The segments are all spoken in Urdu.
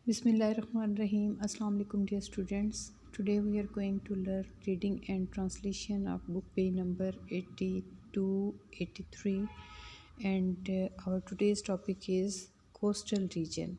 Bismillahirrahmanirrahim. Assalamu alaikum dear students. Today we are going to learn reading and translation of book page number 82-83 and our today's topic is coastal region.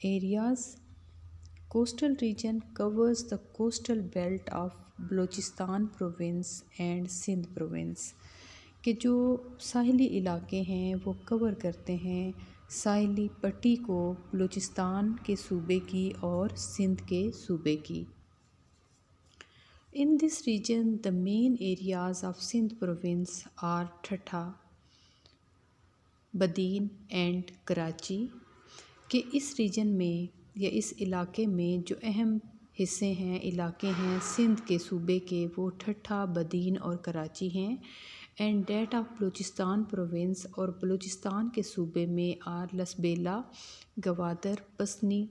Areas. Coastal region covers the coastal belt of Balochistan province and Sindh province. کہ جو ساحلی علاقے ہیں وہ کور کرتے ہیں ساحلی پٹی کو بلوچستان کے صوبے کی اور سندھ کے صوبے کی. In this region, the main areas of Sindh province are Thatta, Badin and Karachi. کہ اس ریجن میں یا اس علاقے میں جو اہم حصے ہیں علاقے ہیں سندھ کے صوبے کے وہ ٹھٹھا, بدین اور کراچی ہیں. And that of Balochistan province اور بلوچستان کے صوبے میں are لسبیلا, Gwadar, Pasni,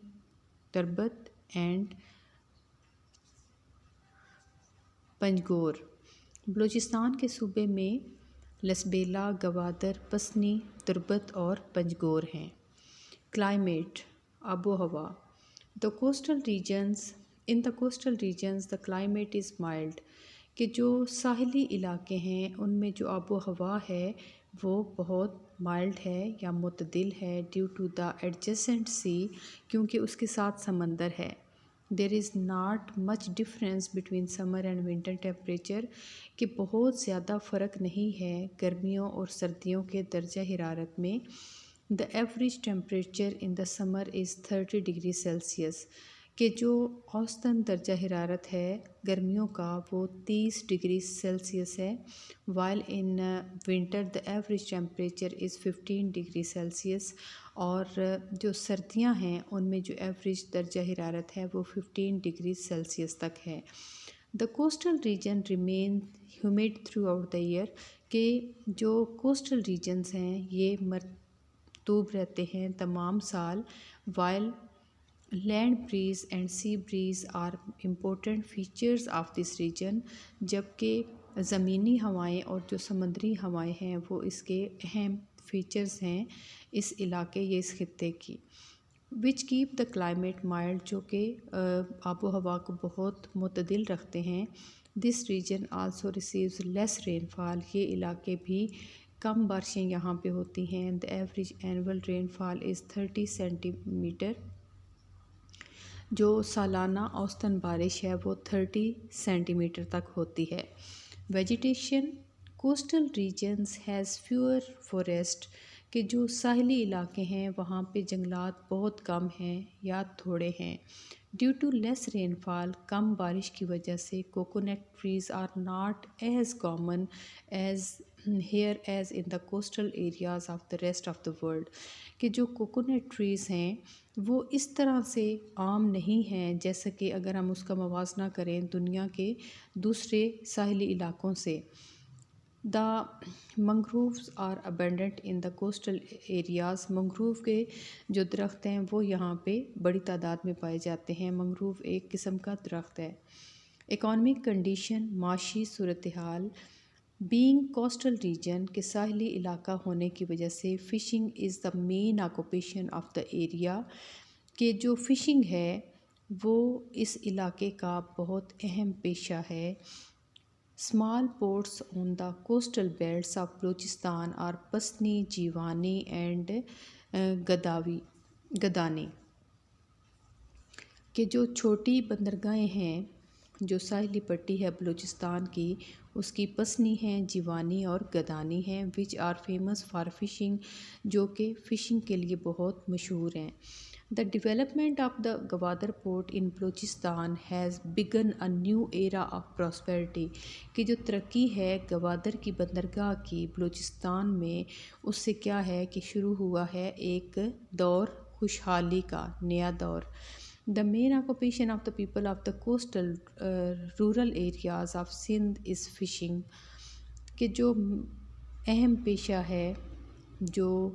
Turbat and Panjgur. Balochistan کے صوبے میں لسبیلا, گوادر, پسنی, تربت اور پنجگور ہیں. کلائمیٹ, آب و ہوا. دا coastal regions in the coastal regions the climate is mild. کہ جو ساحلی علاقے ہیں ان میں جو آب و ہوا ہے وہ بہت مائلڈ ہے یا معتدل ہے due to the adjacent sea, کیونکہ اس کے ساتھ سمندر ہے. There is not much difference between summer and winter temperature. کہ بہت زیادہ فرق نہیں ہے گرمیوں اور سردیوں کے درجہ حرارت میں. The average temperature in the summer is 30 degree Celsius. کہ جو اوسطاً درجہ حرارت ہے گرمیوں کا وہ 30 ڈگری سیلسیس ہے. While in winter the average temperature is 15 degree Celsius. اور جو سردیاں ہیں ان میں جو ایوریج درجہ حرارت ہے وہ 15 ڈگری سیلسیس تک ہے. The coastal region remain humid throughout the year. کہ جو کوسٹل ریجنز ہیں یہ مرطوب رہتے ہیں تمام سال. While land breeze and sea breeze are important features of this region. جبکہ زمینی ہوائیں اور جو سمندری ہوائیں ہیں وہ اس کے اہم فیچرز ہیں اس علاقے یا اس خطے کی. وچ کیپ دا کلائمیٹ مائلڈ, جو کہ آب و ہوا کو بہت معتدل رکھتے ہیں. This region also receives less rainfall. یہ علاقے بھی کم بارشیں یہاں پہ ہوتی ہیں. The average annual rainfall is 30 centimetre. جو سالانہ اوسطاً بارش ہے وہ 30 سینٹی میٹر تک ہوتی ہے. Vegetation, coastal regions has fewer forest. کہ جو ساحلی علاقے ہیں وہاں پہ جنگلات بہت کم ہیں یا تھوڑے ہیں. ڈیو ٹو لیس رین فال, کم بارش کی وجہ سے coconut trees are not as common as here as in the coastal areas of the rest of the world. کہ جو کوکونٹ ٹریز ہیں وہ اس طرح سے عام نہیں ہیں جیسا کہ اگر ہم اس کا موازنہ کریں دنیا کے دوسرے ساحلی علاقوں سے. The mangroves are abundant in the coastal areas. Mangrove کے جو درخت ہیں وہ یہاں پہ بڑی تعداد میں پائے جاتے ہیں. منگروو ایک قسم کا درخت ہے. اکانومک کنڈیشن, معاشی صورتحال. بینگ کوسٹل ریجن, کے ساحلی علاقہ ہونے کی وجہ سے fishing is the main occupation of the area. کہ جو فشنگ ہے وہ اس علاقے کا بہت اہم پیشہ ہے. Small ports on the coastal belts of Balochistan اور پسنی, جیوانی اینڈ گدانی. کہ جو چھوٹی بندرگاہیں ہیں جو ساحلی پٹی ہے بلوچستان کی اس کی پسنی ہیں, جیوانی اور گدانی ہیں. Which are famous for fishing, جو کہ فشنگ کے لیے بہت مشہور ہیں. The development of the Gwadar port in Balochistan has begun a new era of prosperity. کہ جو ترقی ہے گوادر کی بندرگاہ کی بلوچستان میں اس سے کیا ہے کہ شروع ہوا ہے ایک دور خوشحالی کا, نیا دور. The main occupation of the people of the coastal rural areas of Sindh is fishing. کہ جو اہم پیشہ ہے جو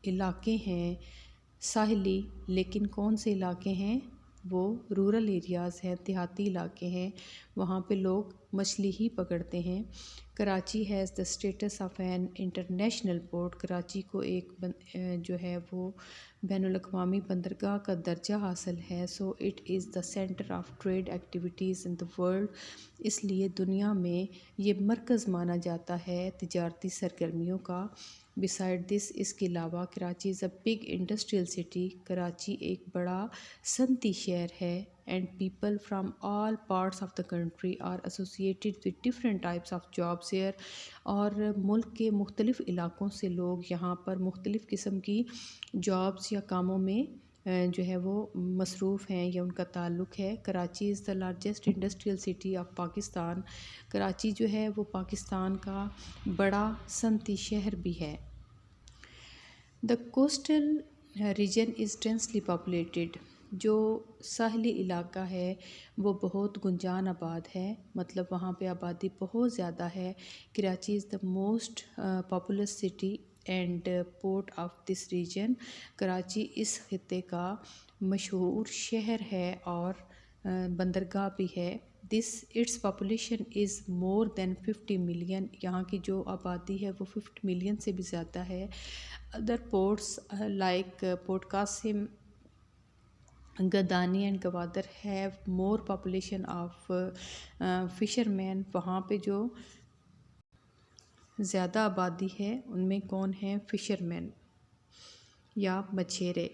علاقے ہیں ساحلی, لیکن کون سے علاقے ہیں وہ رورل ایریاز ہیں، دیہاتی علاقے ہیں، وہاں پہ لوگ مچھلی ہی پکڑتے ہیں۔ Karachi has the status of an international port, Karachi کو ایک جو ہے وہ بین الاقوامی بندرگاہ کا درجہ حاصل ہے۔ So it is the centre of trade activities in the world, اس لیے دنیا میں یہ مرکز مانا جاتا ہے تجارتی سرگرمیوں کا۔ بسائڈ دس، اس کے علاوہ Karachi is a big industrial city, Karachi ایک بڑا صنعتی شہر ہے، and people from all parts of the country are associated with different types of jobs here, اور ملک کے مختلف علاقوں سے لوگ یہاں پر مختلف قسم کی جابس یا کاموں میں جو ہے وہ مصروف ہیں یا ان کا تعلق ہے۔ Karachi is the largest industrial city of Pakistan, Karachi جو ہے وہ پاکستان کا بڑا صنعتی شہر بھی ہے۔ The coastal region is densely populated, جو ساحلی علاقہ ہے وہ بہت گنجان آباد ہے، مطلب وہاں پہ آبادی بہت زیادہ ہے۔ Karachi is the most populous city and port of this region, Karachi اس خطے کا مشہور شہر ہے اور بندرگاہ بھی ہے۔ Its population is more than 50 million, یہاں کی جو آبادی ہے وہ 50 ملین سے بھی زیادہ ہے۔ Other ports like Port Qasim, Gadani and Gwadar have more population of fishermen, وہاں پہ جو زیادہ آبادی ہے ان میں کون ہیں؟ فشر مین یا مچھیرے۔